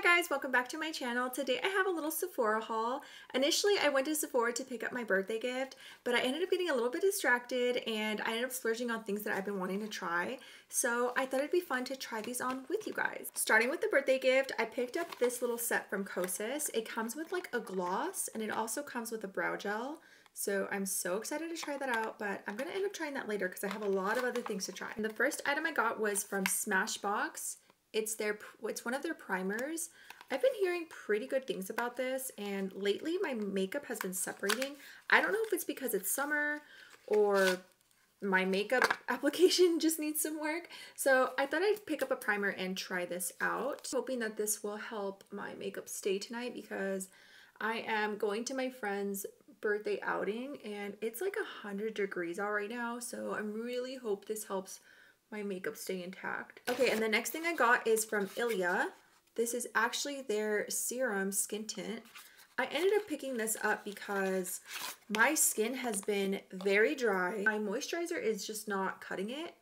Hi guys, welcome back to my channel. Today I have a little Sephora haul. Initially I went to Sephora to pick up my birthday gift, but I ended up getting a little bit distracted and I ended up splurging on things that I've been wanting to try. So I thought it'd be fun to try these on with you guys. Starting with the birthday gift, I picked up this little set from Kosas. It comes with like a gloss and it also comes with a brow gel. So I'm so excited to try that out, but I'm gonna end up trying that later because I have a lot of other things to try. And the first item I got was from Smashbox. It's one of their primers. I've been hearing pretty good things about this, and lately my makeup has been separating. I don't know if it's because it's summer or my makeup application just needs some work. So I thought I'd pick up a primer and try this out, hoping that this will help my makeup stay tonight because I am going to my friend's birthday outing and it's like 100 degrees out right now. So I really hope this helps my makeup stay intact. Okay, and the next thing I got is from Ilia. This is actually their Serum skin tint. I ended up picking this up because my skin has been very dry. My moisturizer is just not cutting it.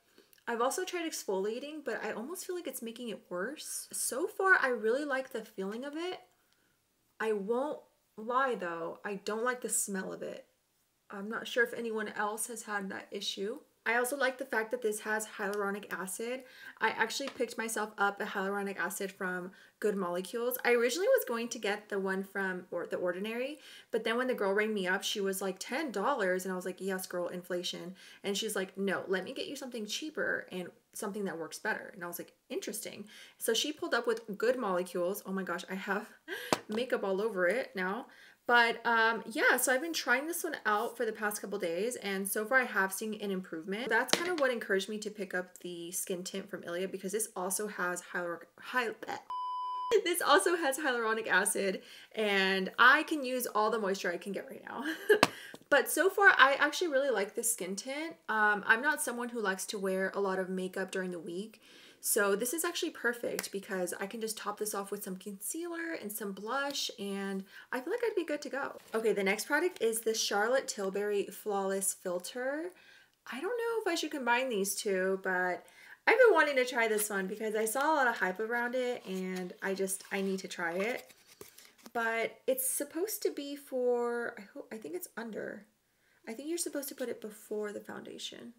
I've also tried exfoliating, but I almost feel like it's making it worse. So far, I really like the feeling of it. I won't lie though, I don't like the smell of it. I'm not sure if anyone else has had that issue. I also like the fact that this has hyaluronic acid. I actually picked myself up a hyaluronic acid from Good Molecules. I originally was going to get the one from The Ordinary, but then when the girl rang me up, she was like $10, and I was like, yes, girl, inflation. And she's like, no, let me get you something cheaper and something that works better. And I was like, interesting. So she pulled up with Good Molecules. Oh my gosh, I have makeup all over it now. But yeah, so I've been trying this one out for the past couple days, and so far I have seen an improvement. That's kind of what encouraged me to pick up the skin tint from Ilia, because this also has hyaluronic acid, and I can use all the moisture I can get right now. But so far, I actually really like this skin tint. I'm not someone who likes to wear a lot of makeup during the week, so this is actually perfect because I can just top this off with some concealer and some blush, and I feel like I'd be good to go. Okay, the next product is the Charlotte Tilbury Flawless Filter. I don't know if I should combine these two, but I've been wanting to try this one because I saw a lot of hype around it, and I need to try it. But it's supposed to be for, I think it's under. I think you're supposed to put it before the foundation.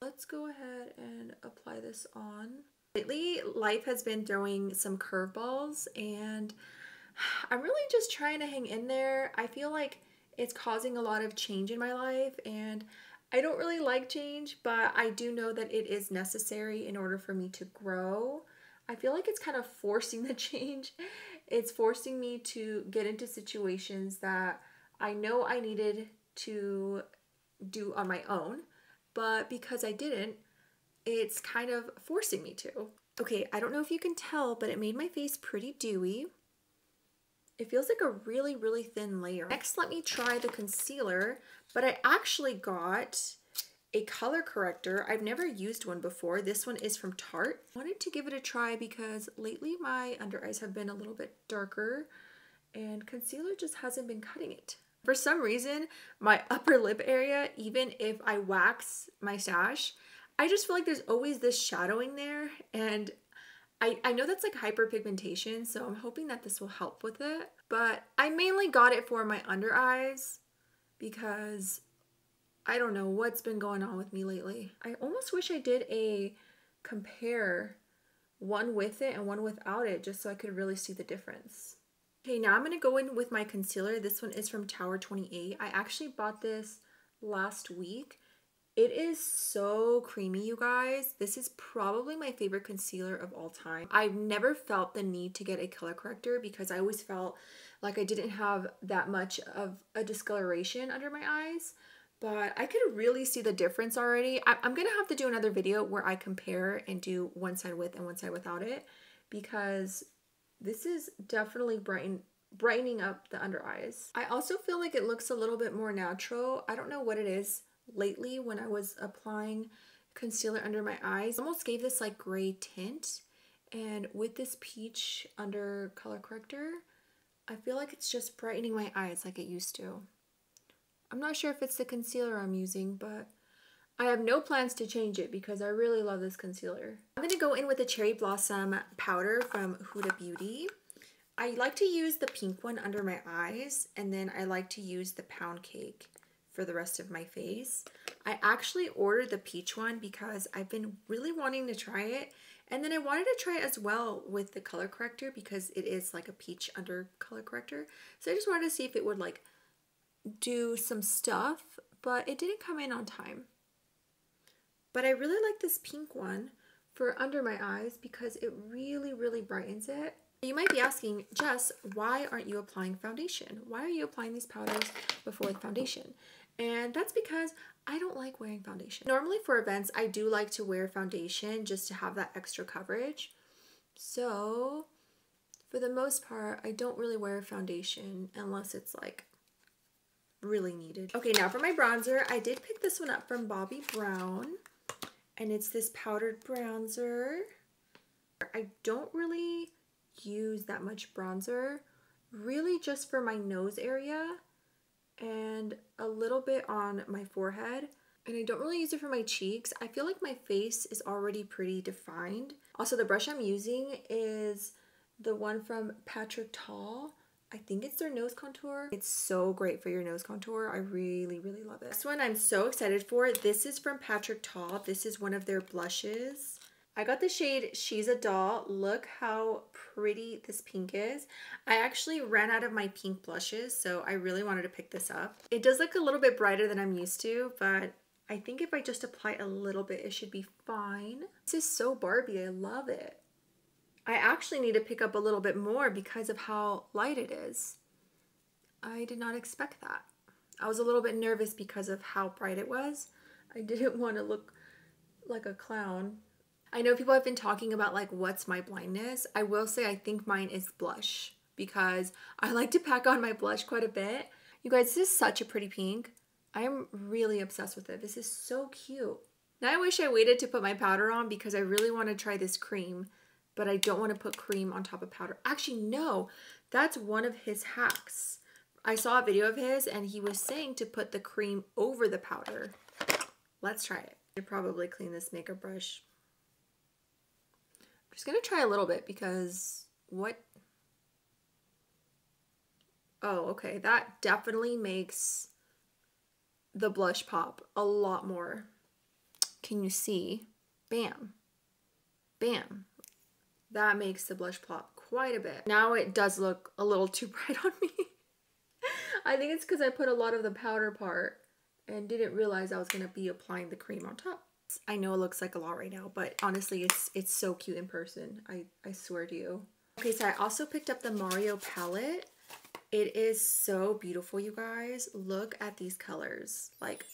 Let's go ahead and apply this on. Lately, life has been throwing some curveballs, and I'm really just trying to hang in there. I feel like it's causing a lot of change in my life, and I don't really like change, but I do know that it is necessary in order for me to grow. I feel like it's kind of forcing the change. It's forcing me to get into situations that I know I needed to do on my own, but because I didn't, it's kind of forcing me to. Okay, I don't know if you can tell, but it made my face pretty dewy. It feels like a really, really thin layer. Next, let me try the concealer, but I actually got a color corrector. I've never used one before. This one is from Tarte. I wanted to give it a try because lately my under eyes have been a little bit darker and concealer just hasn't been cutting it. For some reason, my upper lip area, even if I wax my stash, I just feel like there's always this shadowing there, and I know that's like hyperpigmentation, so I'm hoping that this will help with it. But I mainly got it for my under eyes because I don't know what's been going on with me lately. I almost wish I did a compare, one with it and one without it, just so I could really see the difference. Okay, now I'm going to go in with my concealer. This one is from Tower 28. I actually bought this last week. It is so creamy, you guys. This is probably my favorite concealer of all time. I've never felt the need to get a color corrector because I always felt like I didn't have that much of a discoloration under my eyes, but I could really see the difference already. I'm going to have to do another video where I compare and do one side with and one side without it, because this is definitely brightening up the under eyes. I also feel like it looks a little bit more natural. I don't know what it is. Lately, when I was applying concealer under my eyes, I almost gave this like gray tint, and with this peach under color corrector, I feel like it's just brightening my eyes like it used to. I'm not sure if it's the concealer I'm using, but I have no plans to change it because I really love this concealer. I'm going to go in with the Cherry Blossom powder from Huda Beauty. I like to use the pink one under my eyes, and then I like to use the Pound Cake for the rest of my face. I actually ordered the peach one because I've been really wanting to try it, and then I wanted to try it as well with the color corrector because it is like a peach under color corrector. So I just wanted to see if it would like do some stuff, but it didn't come in on time. But I really like this pink one for under my eyes because it really, really brightens it. You might be asking, Jess, why aren't you applying foundation? Why are you applying these powders before the foundation? And that's because I don't like wearing foundation. Normally for events, I do like to wear foundation just to have that extra coverage. So for the most part, I don't really wear foundation unless it's like really needed. Okay, now for my bronzer, I did pick this one up from Bobbi Brown. And it's this powdered bronzer. I don't really use that much bronzer, really just for my nose area and a little bit on my forehead. And I don't really use it for my cheeks. I feel like my face is already pretty defined. Also, the brush I'm using is the one from Patrick Ta. I think it's their nose contour. It's so great for your nose contour. I really, really love it. This one I'm so excited for. This is from Patrick Ta. This is one of their blushes. I got the shade She's a Doll. Look how pretty this pink is. I actually ran out of my pink blushes, so I really wanted to pick this up. It does look a little bit brighter than I'm used to, but I think if I just apply a little bit, it should be fine. This is so Barbie. I love it. I actually need to pick up a little bit more because of how light it is. I did not expect that. I was a little bit nervous because of how bright it was. I didn't want to look like a clown. I know people have been talking about like what's my blindness. I will say I think mine is blush because I like to pack on my blush quite a bit. You guys, this is such a pretty pink. I am really obsessed with it. This is so cute. Now I wish I waited to put my powder on because I really want to try this cream. But I don't want to put cream on top of powder. Actually, no, that's one of his hacks. I saw a video of his and he was saying to put the cream over the powder. Let's try it. I should probably clean this makeup brush. I'm just going to try a little bit because what? Oh, okay. That definitely makes the blush pop a lot more. Can you see? Bam. Bam. That makes the blush pop quite a bit. Now it does look a little too bright on me. I think it's because I put a lot of the powder part and didn't realize I was going to be applying the cream on top. I know it looks like a lot right now, but honestly, it's so cute in person. I swear to you. Okay, so I also picked up the Mario palette. It is so beautiful, you guys. Look at these colors. Like,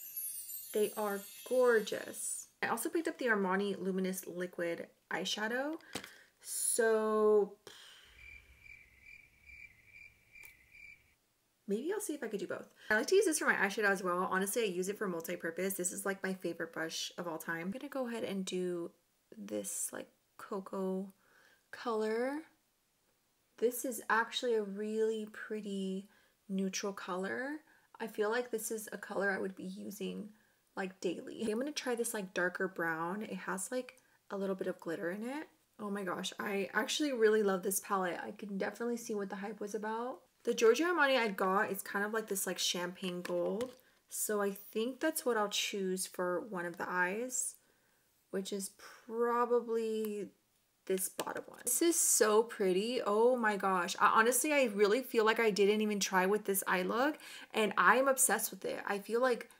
they are gorgeous. I also picked up the Armani Luminous Liquid Eyeshadow. So maybe I'll see if I could do both. I like to use this for my eyeshadow as well. Honestly, I use it for multi-purpose. This is like my favorite brush of all time. I'm gonna go ahead and do this like cocoa color. This is actually a really pretty neutral color. I feel like this is a color I would be using like daily. Okay, I'm gonna try this like darker brown. It has like a little bit of glitter in it. Oh my gosh, I actually really love this palette. I can definitely see what the hype was about. The Giorgio Armani I got is kind of like this like champagne gold. So I think that's what I'll choose for one of the eyes, which is probably this bottom one. This is so pretty. Oh my gosh. Honestly, I really feel like I didn't even try with this eye look and I am obsessed with it. I feel like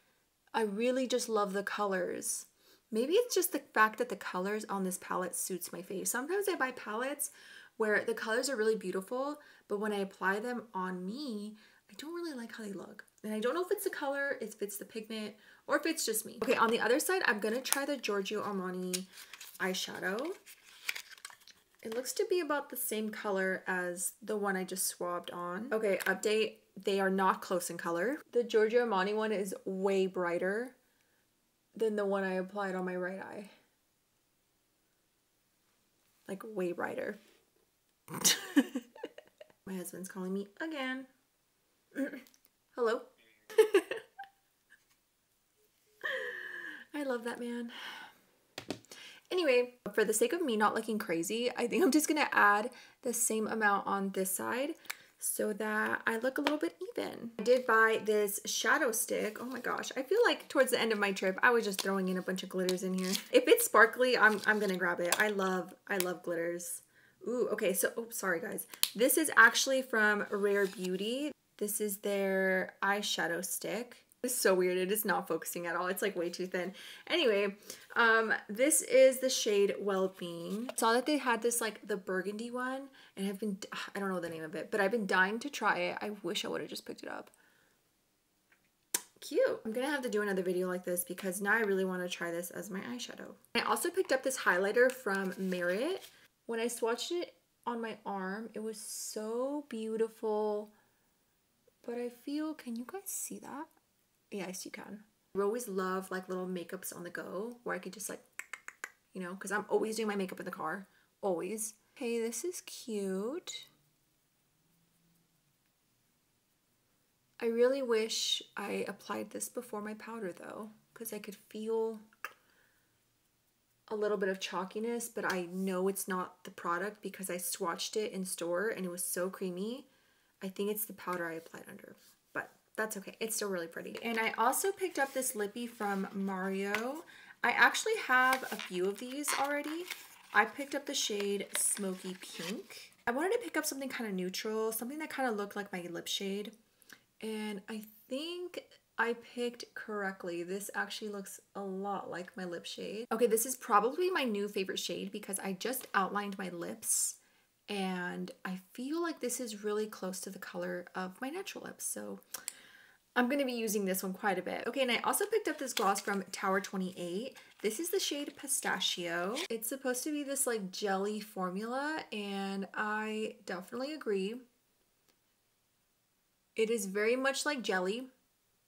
I really just love the colors. Maybe it's just the fact that the colors on this palette suits my face. Sometimes I buy palettes where the colors are really beautiful, but when I apply them on me, I don't really like how they look. And I don't know if it's the color, if it's the pigment, or if it's just me. Okay, on the other side, I'm gonna try the Giorgio Armani eyeshadow. It looks to be about the same color as the one I just swabbed on. Okay, update, they are not close in color. The Giorgio Armani one is way brighter than the one I applied on my right eye. Like way brighter. My husband's calling me again. Hello. I love love that man. Anyway, for the sake of me not looking crazy, I think I'm just gonna add the same amount on this side so that I look a little bit even. I did buy this shadow stick. Oh my gosh, I feel like towards the end of my trip, I was just throwing in a bunch of glitters in here. If it's sparkly, I'm gonna grab it. I love glitters. Ooh, okay, so, oh, sorry guys. This is actually from Rare Beauty. This is their eyeshadow stick. It's so weird. It is not focusing at all. It's like way too thin. Anyway, this is the shade Well-Being. I saw that they had this like the burgundy one, and I've been, I don't know the name of it, but I've been dying to try it. I wish I would have just picked it up. Cute. I'm gonna have to do another video like this because now I really want to try this as my eyeshadow. I also picked up this highlighter from Merit. When I swatched it on my arm, it was so beautiful, but I feel, can you guys see that? Yes, you can. I always love like little makeups on the go where I could just like, you know, because I'm always doing my makeup in the car. Always. Okay, this is cute. I really wish I applied this before my powder though, because I could feel a little bit of chalkiness, but I know it's not the product because I swatched it in store and it was so creamy. I think it's the powder I applied under, but that's okay. It's still really pretty. And I also picked up this lippy from Mario. I actually have a few of these already. I picked up the shade Smoky Pink. I wanted to pick up something kind of neutral, something that kind of looked like my lip shade. And I think I picked correctly. This actually looks a lot like my lip shade. Okay, this is probably my new favorite shade because I just outlined my lips and I feel like this is really close to the color of my natural lips. So I'm going to be using this one quite a bit. Okay, and I also picked up this gloss from Tower 28. This is the shade Pistachio. It's supposed to be this like jelly formula and I definitely agree. It is very much like jelly.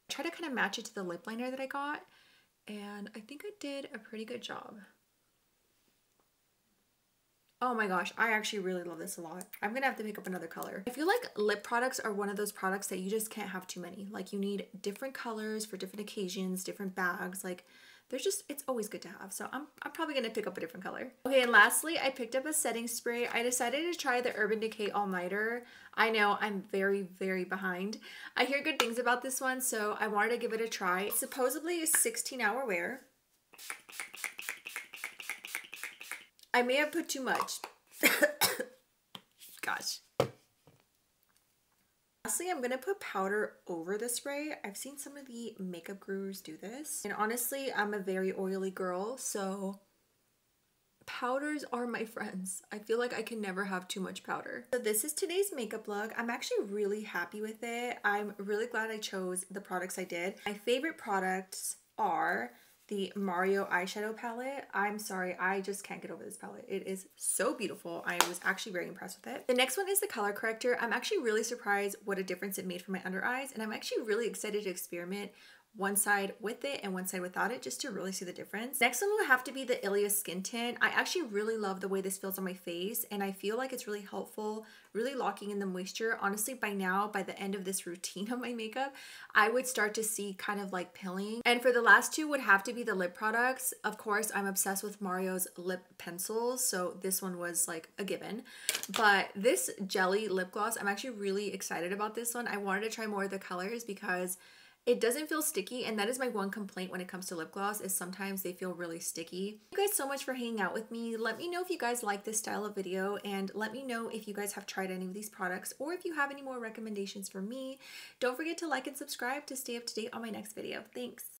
I tried to kind of match it to the lip liner that I got and I think I did a pretty good job. Oh my gosh, I actually really love this a lot. I'm gonna have to pick up another color. I feel like lip products are one of those products that you just can't have too many. Like you need different colors for different occasions, different bags. Like there's just, it's always good to have. So I'm probably gonna pick up a different color. Okay, and lastly, I picked up a setting spray. I decided to try the Urban Decay All Nighter. I know I'm very, very behind. I hear good things about this one, so I wanted to give it a try. It's supposedly a 16-hour wear. I may have put too much. Gosh. Lastly, I'm going to put powder over the spray. I've seen some of the makeup gurus do this. And honestly, I'm a very oily girl, so powders are my friends. I feel like I can never have too much powder. So this is today's makeup look. I'm actually really happy with it. I'm really glad I chose the products I did. My favorite products are the Mario eyeshadow palette. I'm sorry, I just can't get over this palette. It is so beautiful. I was actually very impressed with it. The next one is the color corrector. I'm actually really surprised what a difference it made for my under eyes, and I'm actually really excited to experiment one side with it and one side without it just to really see the difference. Next one will have to be the Ilia skin tint. I actually really love the way this feels on my face and I feel like it's really helpful, really locking in the moisture. Honestly, by now, by the end of this routine of my makeup, I would start to see kind of like pilling. And for the last two would have to be the lip products. Of course, I'm obsessed with Mario's lip pencils, so this one was like a given. But this jelly lip gloss, I'm actually really excited about this one. I wanted to try more of the colors because it doesn't feel sticky, and that is my one complaint when it comes to lip gloss is sometimes they feel really sticky. Thank you guys so much for hanging out with me. Let me know if you guys like this style of video, and let me know if you guys have tried any of these products or if you have any more recommendations for me. Don't forget to like and subscribe to stay up to date on my next video. Thanks.